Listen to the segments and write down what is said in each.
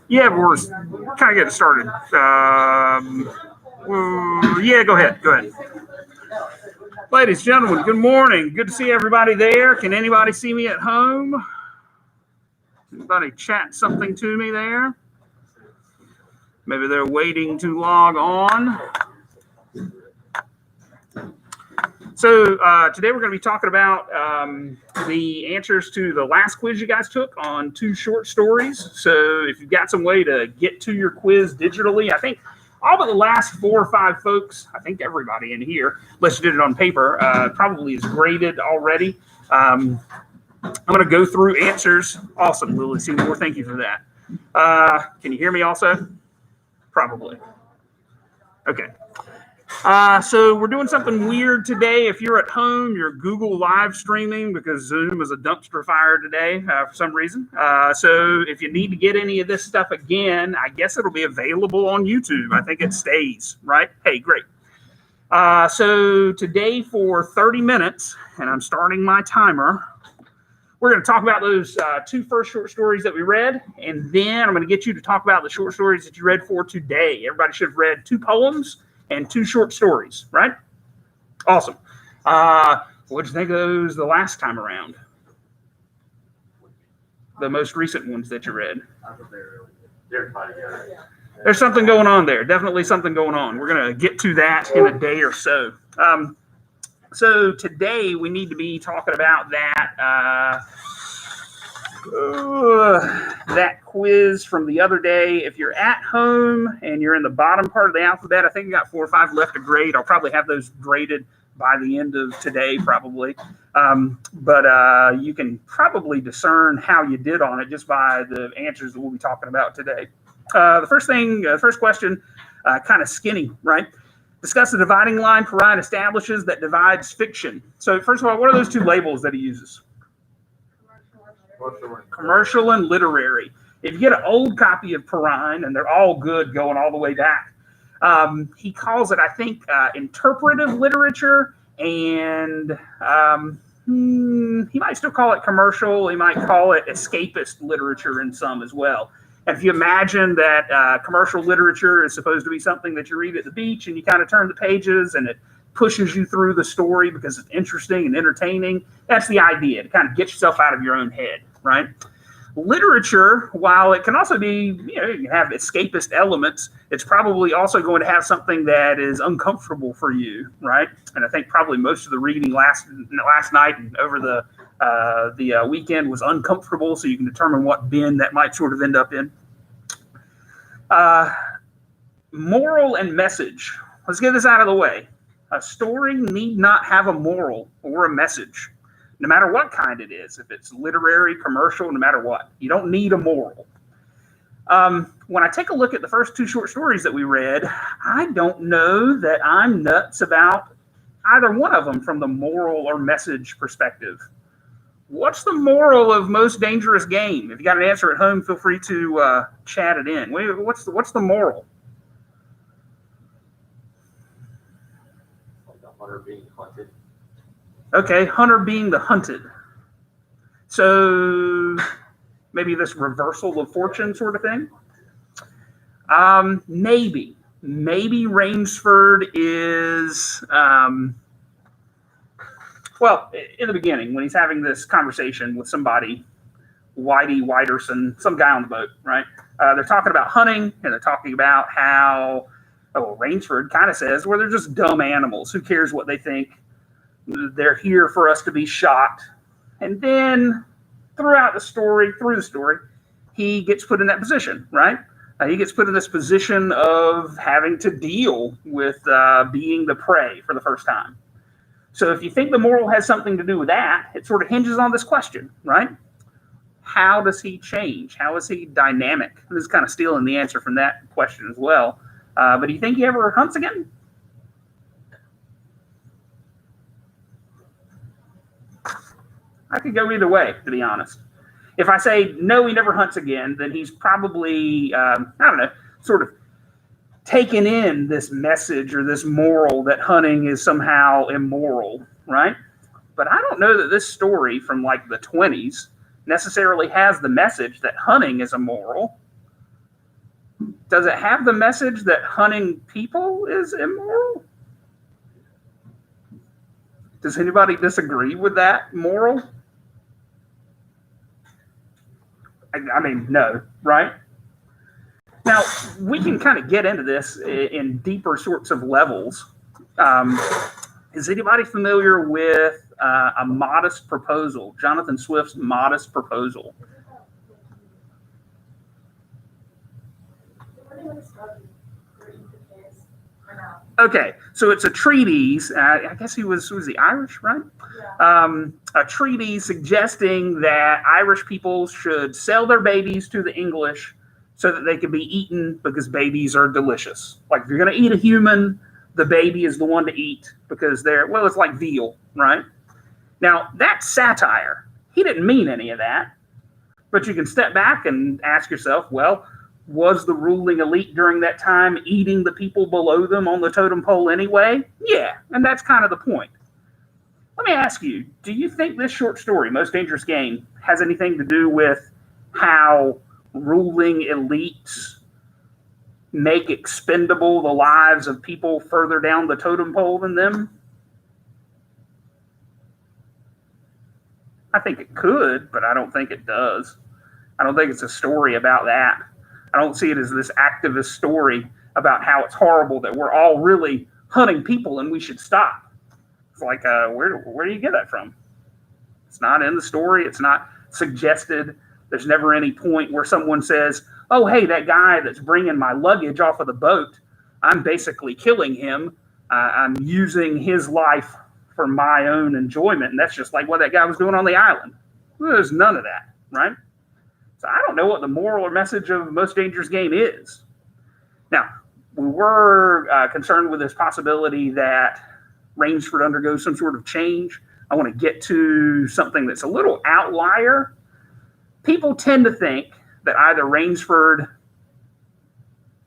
Yeah, we're kind of getting started. Yeah, go ahead. Go ahead. Ladies and gentlemen, good morning. Good to see everybody there. Can anybody see me at home? Anybody chat something to me there? Maybe they're waiting to log on. So today we're going to be talking about the answers to the last quiz you guys took on 2 short stories. So if you've got some way to get to your quiz digitally, I think all but the last 4 or 5 folks, I think everybody in here, unless you did it on paper, probably is graded already. I'm going to go through answers. Awesome, Lily Seymour. Thank you for that. Can you hear me also? Probably. Okay. So we're doing something weird today. If you're at home, you're Google live streaming because Zoom is a dumpster fire today for some reason. So if you need to get any of this stuff again, I guess it'll be available on YouTube. I think it stays, right? Hey, great. So today for 30 minutes, and I'm starting my timer, we're going to talk about those 2 first short stories that we read, and then I'm going to get you to talk about the short stories that you read for today. Everybody should have read 2 poems and 2 short stories, right? Awesome. What'd you think of those the last time around? The most recent ones that you read? There's something going on there. Definitely something going on. We're going to get to that in a day or so. So today we need to be talking about that quiz from the other day. If you're at home and you're in the bottom part of the alphabet, I think you got 4 or 5 left to grade. I'll probably have those graded by the end of today, probably. But you can probably discern how you did on it just by the answers that we'll be talking about today. The first question, kind of skinny, right? Discuss the dividing line Perrine establishes that divides fiction. So first of all, what are those 2 labels that he uses? Commercial and literary. If you get an old copy of Perrine, and they're all good going all the way back, he calls it, I think, interpretive literature, and he might still call it commercial. He might call it escapist literature in some as well. And if you imagine that commercial literature is supposed to be something that you read at the beach and you kind of turn the pages and it pushes you through the story because it's interesting and entertaining, that's the idea, to kind of get yourself out of your own head, right? Literature, while it can also be, you can have escapist elements, it's probably also going to have something that is uncomfortable for you, right? And I think probably most of the reading last night and over the weekend was uncomfortable, so you can determine what bin that might sort of end up in. Moral and message. Let's get this out of the way. A story need not have a moral or a message, no matter what kind it is. If it's literary, commercial, no matter what. You don't need a moral. When I take a look at the first 2 short stories that we read, I don't know that I'm nuts about either one of them from the moral or message perspective. What's the moral of Most Dangerous Game? If you got an answer at home, feel free to chat it in. What's the moral? Hunter being hunted. Okay, hunter being the hunted. So maybe this reversal of fortune sort of thing. Maybe Rainsford is well, in the beginning when he's having this conversation with somebody, Whitey Whiterson, some guy on the boat, right? They're talking about hunting, and they're talking about how Rainsford kind of says, well, they're just dumb animals. Who cares what they think? They're here for us to be shot. And then through the story, he gets put in that position, right? He gets put in this position of having to deal with being the prey for the first time. So if you think the moral has something to do with that, it sort of hinges on this question, right? How does he change? How is he dynamic? This is kind of stealing the answer from that question as well. But do you think he ever hunts again? I could go either way, to be honest. If I say, no, he never hunts again, then he's probably, sort of taken in this message or this moral that hunting is somehow immoral, right? But I don't know that this story from like the 20s necessarily has the message that hunting is immoral. Does it have the message that hunting people is immoral? Does anybody disagree with that moral? I mean, no, right? Now, we can kind of get into this in deeper sorts of levels. Is anybody familiar with A Modest Proposal? Jonathan Swift's Modest Proposal. Okay, so it's a treatise. I guess was he Irish, right? Yeah. A treatise suggesting that Irish people should sell their babies to the English so that they can be eaten because babies are delicious. Like if you're going to eat a human, the baby is the one to eat because it's like veal, right? Now, that's satire. He didn't mean any of that. But you can step back and ask yourself, well, was the ruling elite during that time eating the people below them on the totem pole anyway? Yeah, and that's kind of the point. Let me ask you, do you think this short story, Most Dangerous Game, has anything to do with how ruling elites make expendable the lives of people further down the totem pole than them? I think it could, but I don't think it does. I don't think it's a story about that. I don't see it as this activist story about how it's horrible that we're all really hunting people and we should stop. It's like, where do you get that from? It's not in the story. It's not suggested. There's never any point where someone says, oh, hey, that guy that's bringing my luggage off of the boat, I'm basically killing him. I'm using his life for my own enjoyment. And that's just like what that guy was doing on the island. Well, there's none of that, right? So I don't know what the moral or message of Most Dangerous Game is. Now, we were concerned with this possibility that Rainsford undergoes some sort of change. I want to get to something that's a little outlier. People tend to think that either Rainsford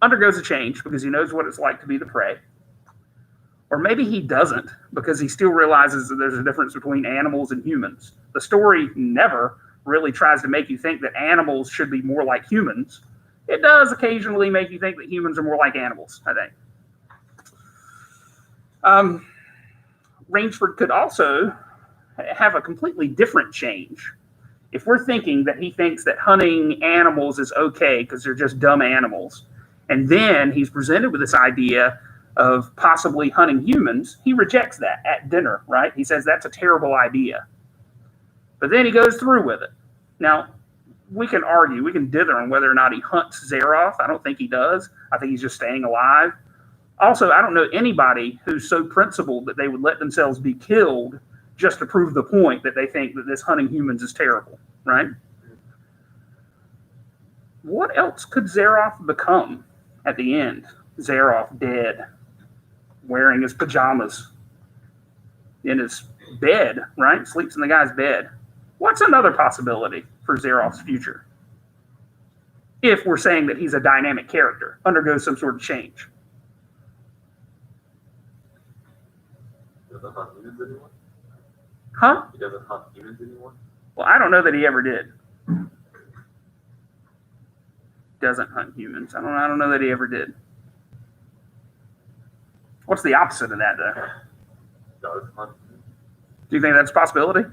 undergoes a change because he knows what it's like to be the prey, or maybe he doesn't because he still realizes that there's a difference between animals and humans. The story never really tries to make you think that animals should be more like humans. It does occasionally make you think that humans are more like animals, I think. Rainsford could also have a completely different change. If we're thinking that he thinks that hunting animals is okay because they're just dumb animals, and then he's presented with this idea of possibly hunting humans, he rejects that at dinner, right? He says that's a terrible idea. But then he goes through with it. Now, we can argue, we can dither on whether or not he hunts Zaroff. I don't think he does. I think he's just staying alive. Also, I don't know anybody who's so principled that they would let themselves be killed just to prove the point that they think that this hunting humans is terrible, right? What else could Zaroff become at the end? Zaroff dead, wearing his pajamas, in his bed, right? Sleeps in the guy's bed. What's another possibility for Zaroff's future? If we're saying that he's a dynamic character, undergoes some sort of change. Doesn't hunt humans anymore? Huh? He doesn't hunt humans anymore? Well, I don't know that he ever did. Doesn't hunt humans. I don't know that he ever did. What's the opposite of that, though? Does hunt humans? Do you think that's a possibility?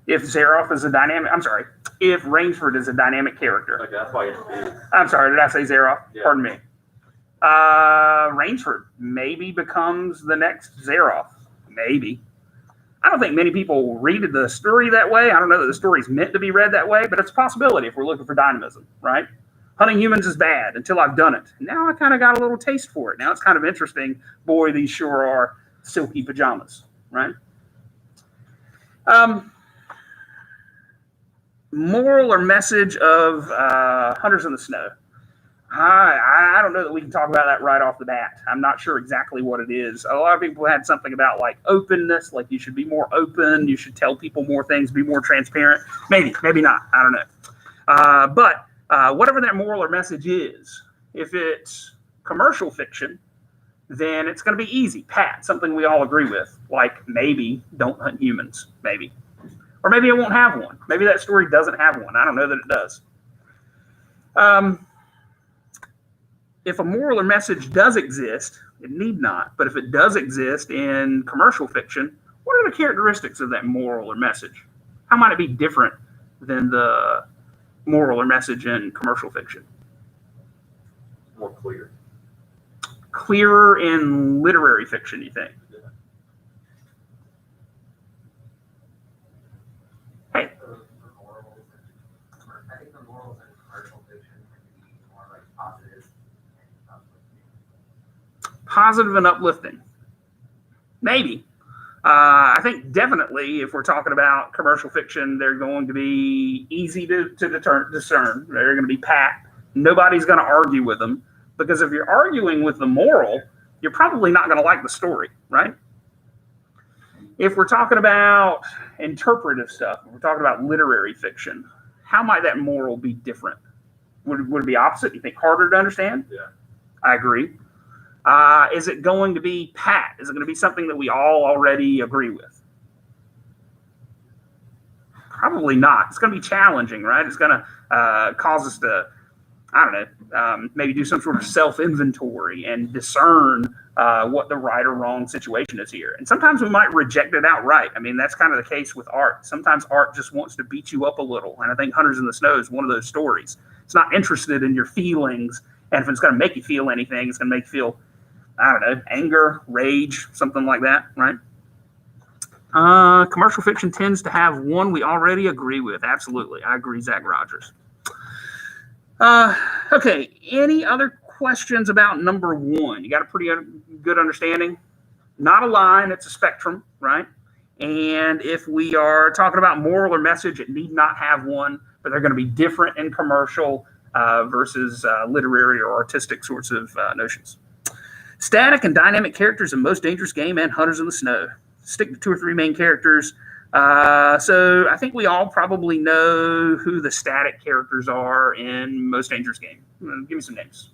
If Zaroff is if Rainsford is a dynamic character. Okay, that's why it's I'm sorry, did I say Zaroff? Yeah. Pardon me. Rainsford maybe becomes the next Zaroff. Maybe. I don't think many people read the story that way. I don't know that the story's meant to be read that way, but it's a possibility if we're looking for dynamism, right? Hunting humans is bad until I've done it. Now I kind of got a little taste for it. Now it's kind of interesting. Boy, these sure are silky pajamas, right? Moral or message of Hunters in the Snow. I don't know that we can talk about that right off the bat. I'm not sure exactly what it is. A lot of people had something about like openness, like you should be more open, you should tell people more things, be more transparent. Maybe not. I don't know. But whatever that moral or message is, if it's commercial fiction, then it's going to be easy, pat, something we all agree with, like maybe don't hunt humans, maybe. Or maybe it won't have one. Maybe that story doesn't have one. I don't know that it does. If a moral or message does exist, it need not, but if it does exist in commercial fiction, what are the characteristics of that moral or message? How might it be different than the moral or message in commercial fiction? More clear. Clearer in literary fiction, you think? Yeah. Hey. I think the morals in commercial fiction can be more like positive and uplifting. Positive and uplifting. Maybe. I think definitely if we're talking about commercial fiction, they're going to be easy to discern. They're going to be pat. Nobody's going to argue with them, because if you're arguing with the moral, you're probably not going to like the story, right? If we're talking about interpretive stuff, if we're talking about literary fiction, how might that moral be different? Would it be opposite? You think harder to understand? Yeah. I agree. Is it going to be pat? Is it going to be something that we all already agree with? Probably not. It's going to be challenging, right? It's going to cause us to, I don't know, maybe do some sort of self-inventory and discern what the right or wrong situation is here. And sometimes we might reject it outright. I mean, that's kind of the case with art. Sometimes art just wants to beat you up a little. And I think Hunters in the Snow is one of those stories. It's not interested in your feelings. And if it's going to make you feel anything, it's going to make you feel, I don't know, anger, rage, something like that, right? Commercial fiction tends to have one we already agree with. Absolutely. I agree, Zach Rogers. Okay, any other questions about number one? You got a pretty good understanding? Not a line, it's a spectrum, right? And if we are talking about moral or message, it need not have one, but they're going to be different in commercial versus literary or artistic sorts of notions. Static and dynamic characters in Most Dangerous Game and Hunters in the Snow. Stick to 2 or 3 main characters. So I think we all probably know who the static characters are in Most Dangerous Game. Give me some names.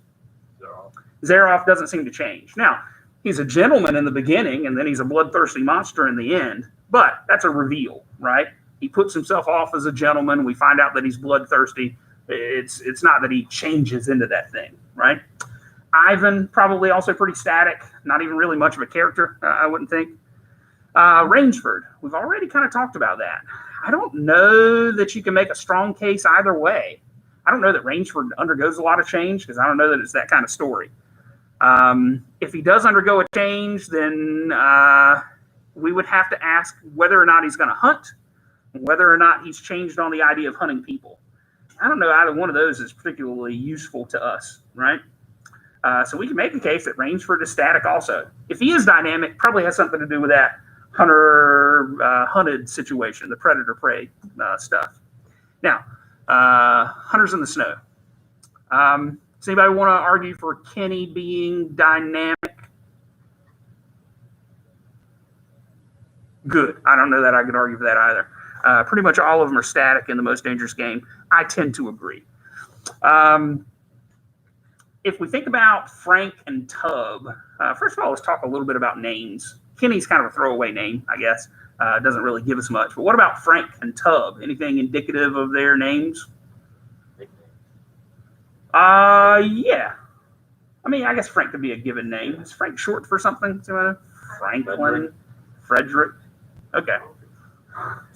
Zaroff doesn't seem to change. Now, he's a gentleman in the beginning, and then he's a bloodthirsty monster in the end. But that's a reveal, right? He puts himself off as a gentleman. We find out that he's bloodthirsty. It's not that he changes into that thing, right? Ivan, probably also pretty static. Not even really much of a character, I wouldn't think. Rangeford, we've already kind of talked about that. I don't know that you can make a strong case either way. I don't know that Rangeford undergoes a lot of change, because I don't know that it's that kind of story. If he does undergo a change, then we would have to ask whether or not he's going to hunt, and whether or not he's changed on the idea of hunting people. I don't know either one of those is particularly useful to us, right? So we can make the case that Rangeford is static also. If he is dynamic, probably has something to do with that hunted situation, the predator-prey stuff. Now, Hunters in the Snow. Does anybody want to argue for Kenny being dynamic? Good. I don't know that I could argue for that either. Pretty much all of them are static in the Most Dangerous Game. I tend to agree. If we think about Frank and Tub, first of all, let's talk a little bit about names. Kenny's kind of a throwaway name, I guess. Doesn't really give us much. But what about Frank and Tub? Anything indicative of their names? Yeah. I mean, I guess Frank could be a given name. Is Frank short for something? Franklin? Frederick? Okay.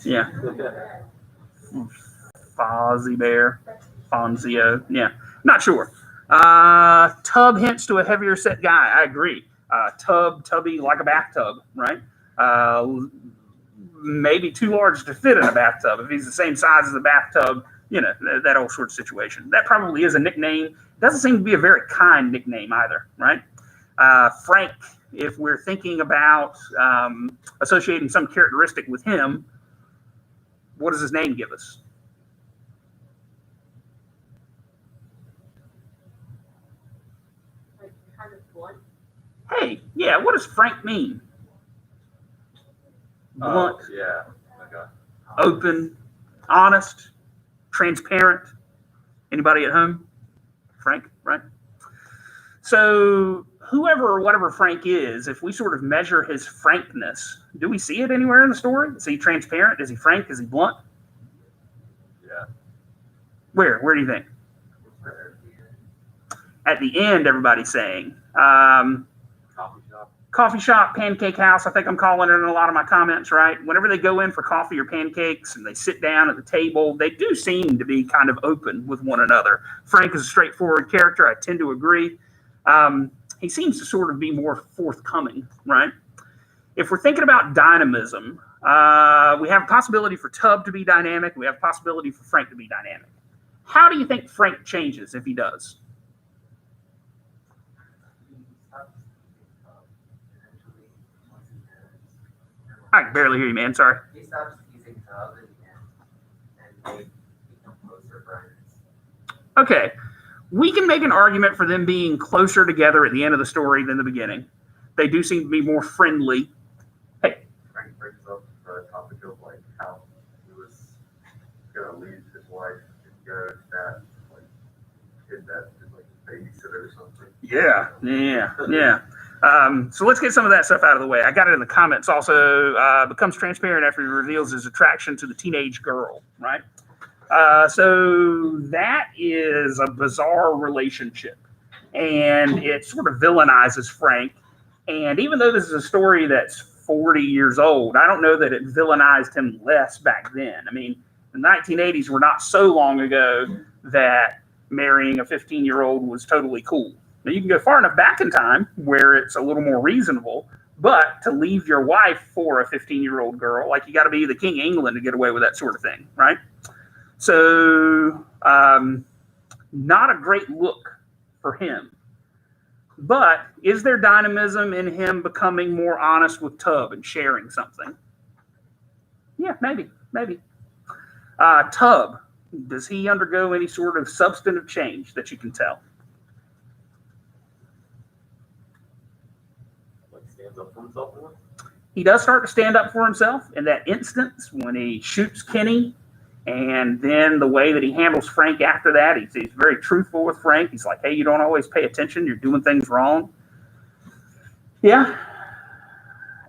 Yeah. Fozzie Bear? Fonzio? Yeah. Not sure. Tub hints to a heavier set guy. I agree. Tubby, like a bathtub, right? Maybe too large to fit in a bathtub. If he's the same size as a bathtub, you know, that old sort of situation. That probably is a nickname. Doesn't seem to be a very kind nickname either, right? Frank, if we're thinking about associating some characteristic with him, what does his name give us? Like kind of blunt. Hey, yeah, what does Frank mean? Blunt, Yeah. Okay. open, honest, transparent. Anybody at home? Frank, right? So whoever or whatever Frank is, if we sort of measure his frankness, do we see it anywhere in the story? Is he transparent? Is he frank? Is he blunt? Yeah. Where do you think? At the end, everybody's saying. Coffee shop. Coffee shop, pancake house, I think I'm calling it in a lot of my comments, right? Whenever they go in for coffee or pancakes and they sit down at the table, they do seem to be kind of open with one another. Frank is a straightforward character. I tend to agree. He seems to sort of be more forthcoming, right? If we're thinking about dynamism, we have a possibility for Tubb to be dynamic. We have a possibility for Frank to be dynamic. How do you think Frank changes if he does? I can barely hear you, man. Sorry. He stops teasing Tubb in the end, and they become closer friends. Okay. We can make an argument for them being closer together at the end of the story than the beginning. They do seem to be more friendly. Hey. Frank brings up the topic of like how he was gonna leave his wife and go to that like kid that is like a babysitter or something. Yeah. So let's get some of that stuff out of the way. I got it in the comments also. Becomes transparent after he reveals his attraction to the teenage girl, right? So that is a bizarre relationship. And it sort of villainizes Frank. And even though this is a story that's 40 years old, I don't know that it villainized him less back then. I mean, the 1980s were not so long ago that marrying a 15-year-old was totally cool. Now, you can go far enough back in time where it's a little more reasonable, but to leave your wife for a 15-year-old girl, like you got to be the King of England to get away with that sort of thing, right? So, not a great look for him. But is there dynamism in him becoming more honest with Tubb and sharing something? Yeah, maybe. Tubb, does he undergo any sort of substantive change that you can tell? Like stands up for himself more? He does start to stand up for himself in that instance when he shoots Kenny. And then the way that he handles Frank after that, he's very truthful with Frank. He's like, hey, you don't always pay attention. You're doing things wrong. Yeah.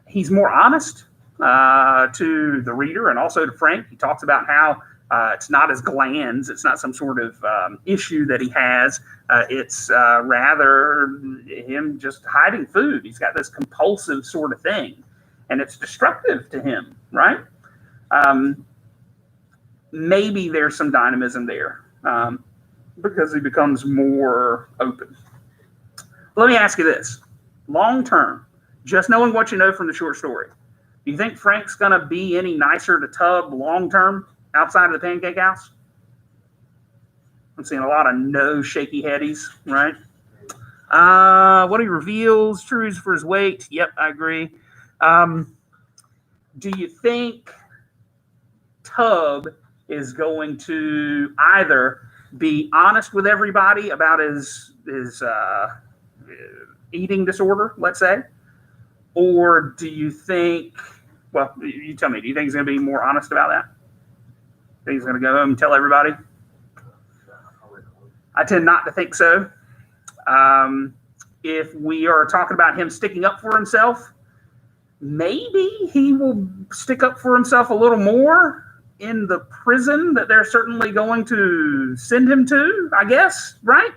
He's more honest to the reader and also to Frank. He talks about how it's not his glands. It's not some sort of issue that he has. It's rather him just hiding food. He's got this compulsive sort of thing. And it's destructive to him, right? Maybe there's some dynamism there because he becomes more open. Let me ask you this. Long term, just knowing what you know from the short story, do you think Frank's going to be any nicer to Tubb long term outside of the pancake house? I'm seeing a lot of no shaky headies, right? What he reveals, true for his weight. Yep, I agree. Do you think Tubb is going to either be honest with everybody about his eating disorder, let's say, or do you think, well, you tell me, do you think he's going to be more honest about that? Think he's going to go home and tell everybody? I tend not to think so. If we are talking about him sticking up for himself, maybe he will stick up for himself a little more in the prison that they're certainly going to send him to, I guess, right?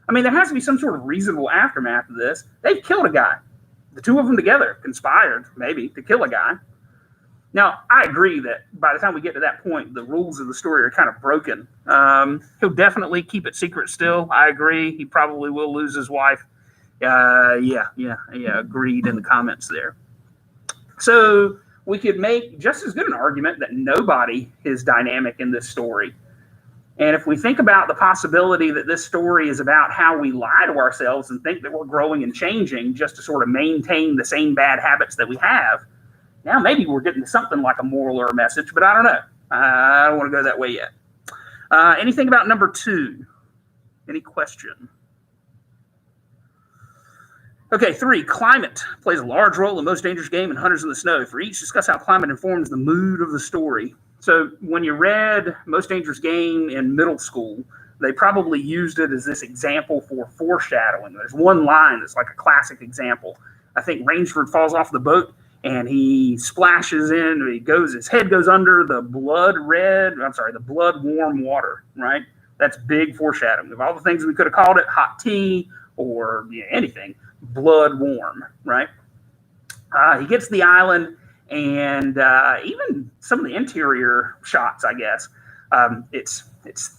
I mean, there has to be some sort of reasonable aftermath of this. They've killed a guy. The two of them together conspired, maybe, to kill a guy. Now, I agree that by the time we get to that point, the rules of the story are kind of broken. He'll definitely keep it secret still. I agree. He probably will lose his wife. Yeah, agreed in the comments there. So we could make just as good an argument that nobody is dynamic in this story. And if we think about the possibility that this story is about how we lie to ourselves and think that we're growing and changing just to sort of maintain the same bad habits that we have, now maybe we're getting to something like a moral or a message, but I don't know. I don't want to go that way yet. Anything about number 2? Any question? Okay, 3, climate plays a large role in Most Dangerous Game and Hunters in the Snow. For each, discuss how climate informs the mood of the story. So when you read Most Dangerous Game in middle school, they probably used it as this example for foreshadowing. There's one line that's like a classic example. I think Rainsford falls off the boat and he splashes in, his head goes under the blood warm water, right? That's big foreshadowing. Of all the things we could have called it, hot tea or anything, blood warm, right? He gets to the island, and even some of the interior shots, I guess, it's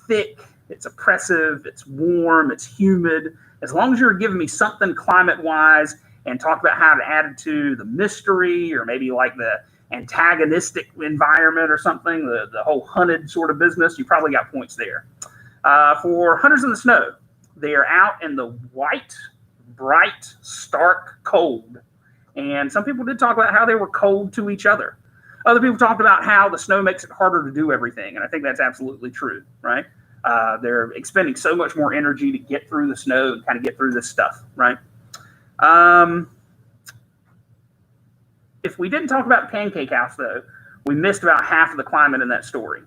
thick, it's oppressive, it's warm, it's humid. As long as you're giving me something climate-wise and talk about how to add it to the mystery or maybe like the antagonistic environment or something, the whole hunted sort of business, you probably got points there. For Hunters in the Snow, they are out in the white, bright, stark cold. And some people did talk about how they were cold to each other. Other people talked about how the snow makes it harder to do everything. And I think that's absolutely true, right? They're expending so much more energy to get through the snow and kind of get through this stuff, right? If we didn't talk about the pancake house, though, we missed about half of the climate in that story.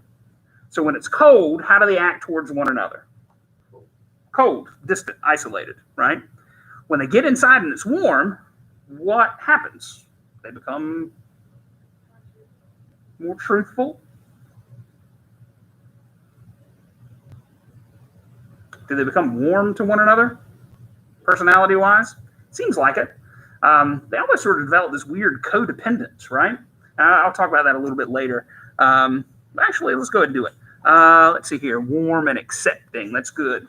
So when it's cold, how do they act towards one another? Cold, distant, isolated, right? When they get inside and it's warm, what happens? They become more truthful. Do they become warm to one another, personality-wise? Seems like it. They almost sort of develop this weird codependence, right? I'll talk about that a little bit later. Actually, let's go ahead and do it. Let's see here. Warm and accepting. That's good.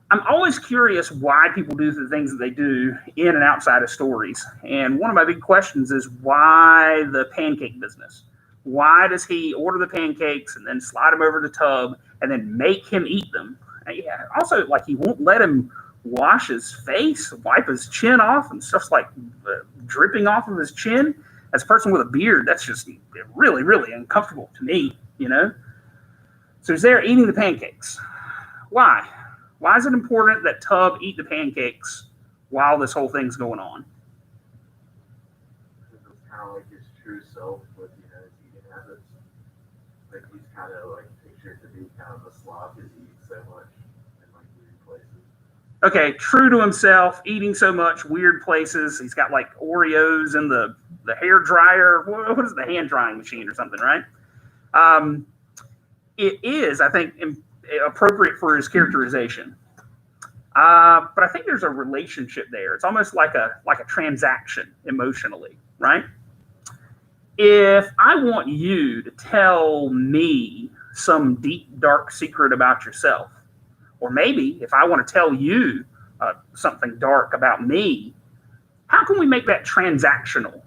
I'm always curious why people do the things that they do in and outside of stories. And one of my big questions is why the pancake business? Why does he order the pancakes and then slide them over to the tub and then make him eat them? Yeah. Also, like, he won't let him wash his face, wipe his chin off, and stuff's like dripping off of his chin. As a person with a beard, that's just really, really uncomfortable to me, you know? So he's there eating the pancakes. Why? Why is it important that Tub eat the pancakes while this whole thing's going on? It's kind of like his true self with, his eating habits. Like, he's kind of like pictured to be kind of a slob because he eats so much in like weird places. Okay, true to himself, eating so much, weird places. He's got like Oreos in the hair dryer. What is the hand drying machine or something, right? It is, I think, appropriate for his characterization. But I think there's a relationship there. It's almost like a transaction emotionally, right? If I want you to tell me some deep, dark secret about yourself, or maybe if I want to tell you something dark about me, how can we make that transactional?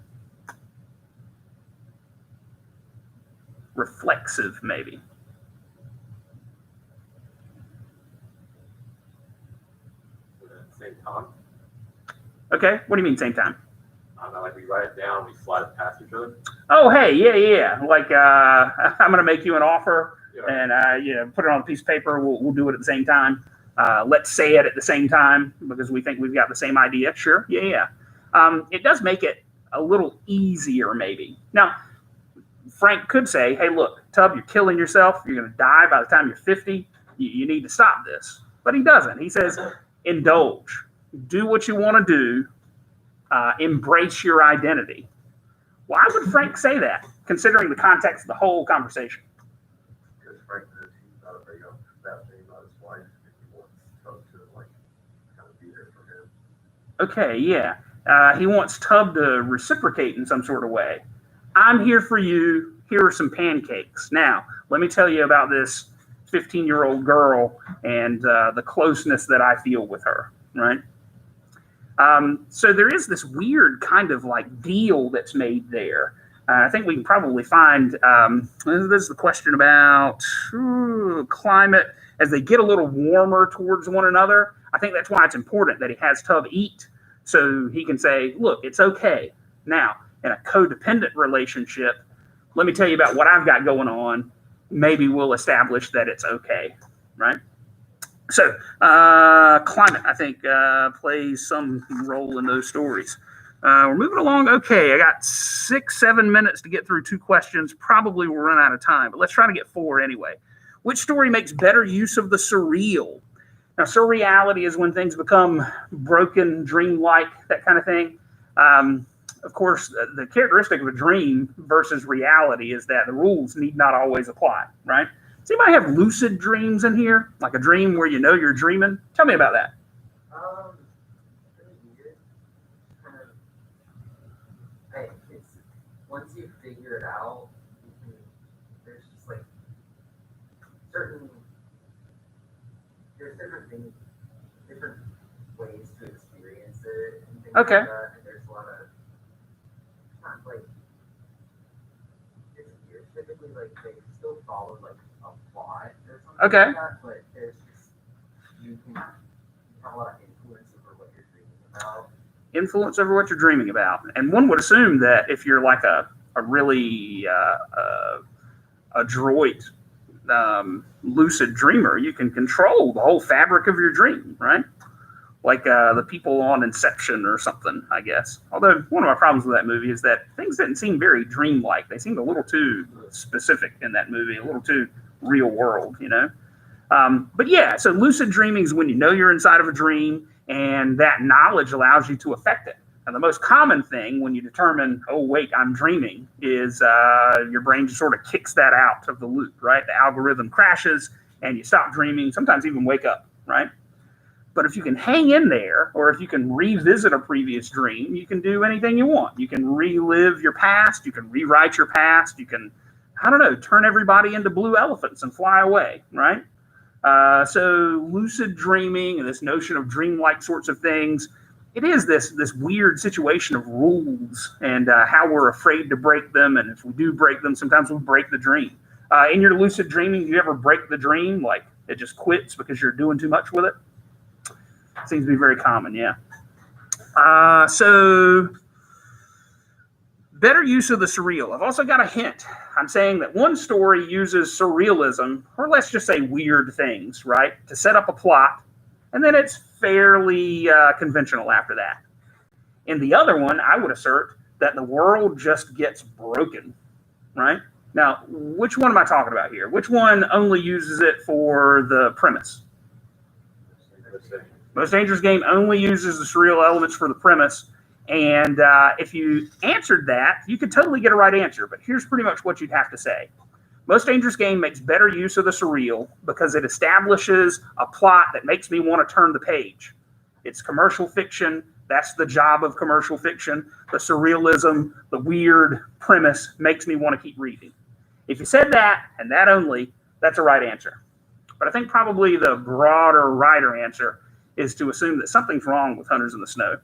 Reflexive, maybe. Same time. Okay, what do you mean same time? I don't know, like we write it down, we slide it past each other. Oh, hey, yeah. Like, I'm going to make you an offer, Yeah. and put it on a piece of paper. We'll do it at the same time. Let's say it at the same time because we think we've got the same idea. Sure, yeah. It does make it a little easier, maybe. Now, Frank could say, hey, look, Tub, you're killing yourself. You're going to die by the time you're 50. You need to stop this. But he doesn't. He says, indulge. Do what you want to do. Embrace your identity. Why would Frank say that, considering the context of the whole conversation? Because Frank knows he's not a big on that thing about his wife, and he wants Tub to like kind of be there for him. Okay, yeah. He wants Tub to reciprocate in some sort of way. I'm here for you. Here are some pancakes. Now, let me tell you about this 15-year-old girl and the closeness that I feel with her, right? So there is this weird kind of like deal that's made there. I think we can probably find, this is the question about climate as they get a little warmer towards one another. I think that's why it's important that he has Tub eat so he can say, look, it's okay. Now, in a codependent relationship, let me tell you about what I've got going on. Maybe we'll establish that it's okay, right? So climate, I think, plays some role in those stories. We're moving along. Okay, I got 6-7 minutes to get through 2 questions. Probably will run out of time, but let's try to get 4 anyway. Which story makes better use of the surreal? Now, surreality is when things become broken, dreamlike, that kind of thing. Of course, the characteristic of a dream versus reality is that the rules need not always apply, right? Does anybody have lucid dreams in here? Like a dream where you know you're dreaming? Tell me about that. Really weird. Kind of, like, it's, once you figure it out, you can, there's just like certain, there's different things, different ways to experience it and things Okay. like that. And there's a lot of, not like, it's weird. Typically, like, they still follow like a plot or something Okay. like that, but there's just, you have a lot of influence over what you're dreaming about. Influence over what you're dreaming about. And one would assume that if you're like a really adroit lucid dreamer, you can control the whole fabric of your dream, right? Like the people on Inception or something, I guess. Although one of my problems with that movie is that things didn't seem very dreamlike. They seemed a little too specific in that movie, a little too real world, you know? But yeah, so lucid dreaming is when you know you're inside of a dream and that knowledge allows you to affect it. And the most common thing when you determine, oh, wait, I'm dreaming, is your brain just sort of kicks that out of the loop, right? The algorithm crashes and you stop dreaming, sometimes even wake up, right? But if you can hang in there, or if you can revisit a previous dream, you can do anything you want. You can relive your past, you can rewrite your past, you can, I don't know, turn everybody into blue elephants and fly away, right? So lucid dreaming and this notion of dreamlike sorts of things, it is this weird situation of rules and how we're afraid to break them. And if we do break them, sometimes we break the dream. In your lucid dreaming, do you ever break the dream? Like it just quits because you're doing too much with it? Seems to be very common, yeah. So better use of the surreal. I've also got a hint. I'm saying that one story uses surrealism, or let's just say weird things, right, to set up a plot, and then it's fairly conventional after that. In the other one, I would assert that the world just gets broken, right? Now, which one am I talking about here? Which one only uses it for the premise? Most Dangerous Game only uses the surreal elements for the premise. And if you answered that, you could totally get a right answer. But here's pretty much what you'd have to say. Most Dangerous Game makes better use of the surreal because it establishes a plot that makes me want to turn the page. It's commercial fiction. That's the job of commercial fiction. The surrealism, the weird premise makes me want to keep reading. If you said that and that only, that's a right answer. But I think probably the broader, righter answer is to assume that something's wrong with Hunters in the Snow.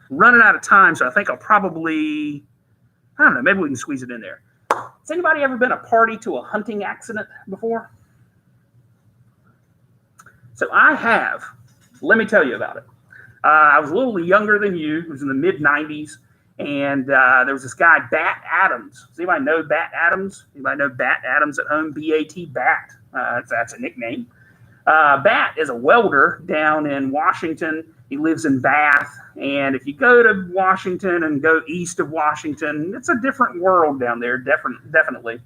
Running out of time, so I think I'll probably, I don't know, maybe we can squeeze it in there. Has anybody ever been a party to a hunting accident before? So I have. Let me tell you about it. I was a little younger than you. It was in the mid-90s. And there was this guy, Bat Adams. Does anybody know Bat Adams? Anybody know Bat Adams at home? B-A-T, Bat. That's a nickname. Bat is a welder down in Washington. He lives in Bath. And if you go to Washington and go east of Washington, it's a different world down there, definitely.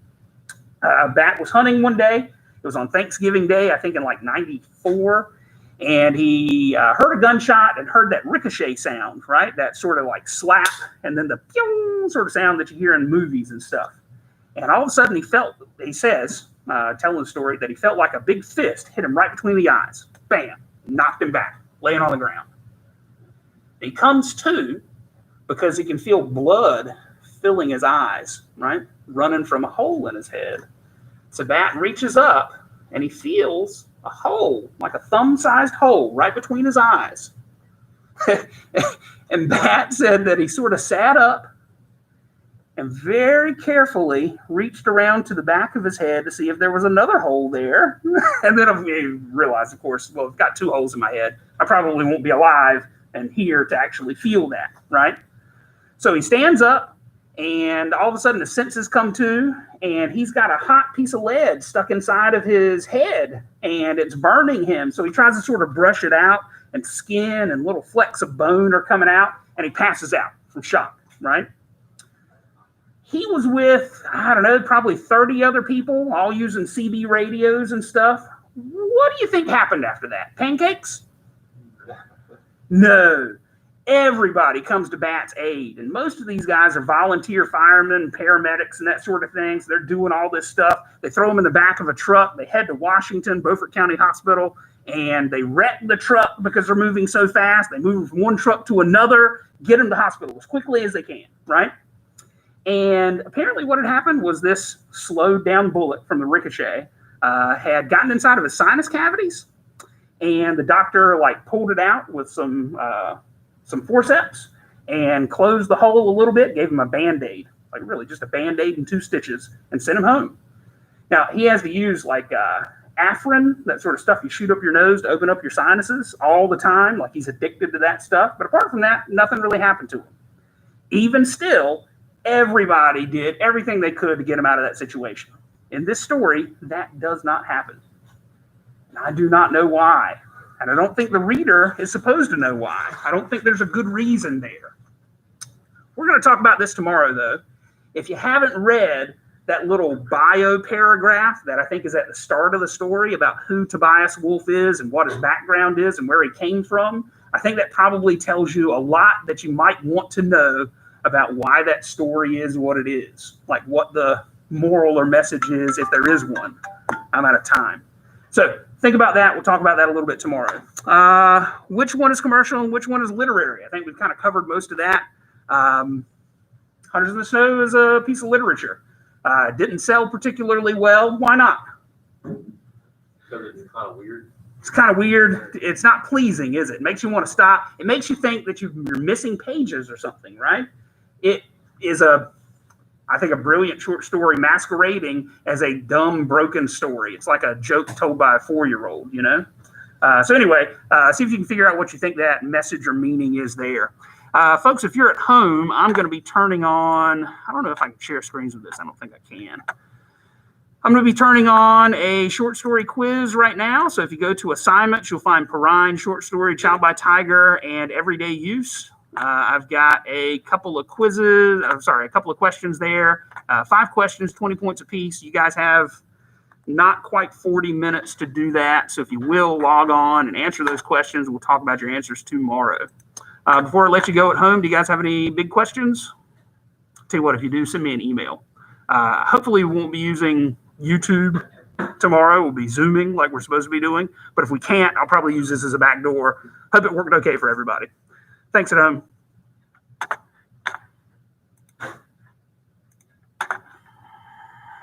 Bat was hunting one day. It was on Thanksgiving Day, I think in like 94. And he heard a gunshot and heard that ricochet sound, right? That sort of like slap and then the pew sort of sound that you hear in movies and stuff. And all of a sudden he says, telling the story, that he felt like a big fist hit him right between the eyes. Bam, knocked him back, laying on the ground. He comes to because he can feel blood filling his eyes, right? Running from a hole in his head. So Bat reaches up and he feels a hole, like a thumb-sized hole right between his eyes. And Bat said that he sort of sat up and very carefully reached around to the back of his head to see if there was another hole there. And then he realized, of course, well, I've got two holes in my head. I probably won't be alive and here to actually feel that, right? So he stands up, and all of a sudden the senses come to, and he's got a hot piece of lead stuck inside of his head, and it's burning him. So he tries to sort of brush it out, and skin and little flecks of bone are coming out, and he passes out from shock, right? he was with, I don't know, probably 30 other people, all using CB radios and stuff. What do you think happened after that? Pancakes? No. Everybody comes to BAT's aid, and most of these guys are volunteer firemen, paramedics, and that sort of thing. So they're doing all this stuff. They throw them in the back of a truck. They head to Washington, Beaufort County Hospital, and they wreck the truck because they're moving so fast. They move from one truck to another, get them to hospital as quickly as they can, right? And apparently what had happened was this slowed down bullet from the ricochet had gotten inside of his sinus cavities, and the doctor like pulled it out with some forceps and closed the hole a little bit, gave him a Band-Aid, like really just a Band-Aid and 2 stitches, and sent him home. Now, he has to use like Afrin, that sort of stuff you shoot up your nose to open up your sinuses all the time, like he's addicted to that stuff. But apart from that, nothing really happened to him. Even still, everybody did everything they could to get him out of that situation. In this story, that does not happen. And I do not know why. And I don't think the reader is supposed to know why. I don't think there's a good reason there. We're going to talk about this tomorrow, though. If you haven't read that little bio paragraph that I think is at the start of the story about who Tobias Wolff is and what his background is and where he came from, I think that probably tells you a lot that you might want to know about why that story is what it is, like what the moral or message is, if there is one. I'm out of time. So think about that. We'll talk about that a little bit tomorrow. Which one is commercial and which one is literary? I think we've kind of covered most of that. Hunters in the Snow is a piece of literature. Didn't sell particularly well. Why not? Because it's kind of weird. It's kind of weird. It's not pleasing, is it? It makes you want to stop. It makes you think that you're missing pages or something, right? It is I think, a brilliant short story masquerading as a dumb, broken story. It's like a joke told by a 4-year-old, you know? So anyway, see if you can figure out what you think that message or meaning is there. Folks, if you're at home, I'm going to be turning on, I don't know if I can share screens with this. I don't think I can. I'm going to be turning on a short story quiz right now. So if you go to assignments, you'll find Perrine, short story, Child by Tiger, and Everyday Use. I've got a couple of a couple of questions there. 5 questions, 20 points apiece. You guys have not quite 40 minutes to do that. So if you will, log on and answer those questions. We'll talk about your answers tomorrow. Before I let you go at home, do you guys have any big questions? Tell you what, if you do, send me an email. Hopefully we won't be using YouTube tomorrow. We'll be Zooming like we're supposed to be doing. But if we can't, I'll probably use this as a back door. Hope it worked okay for everybody. Thanks at home.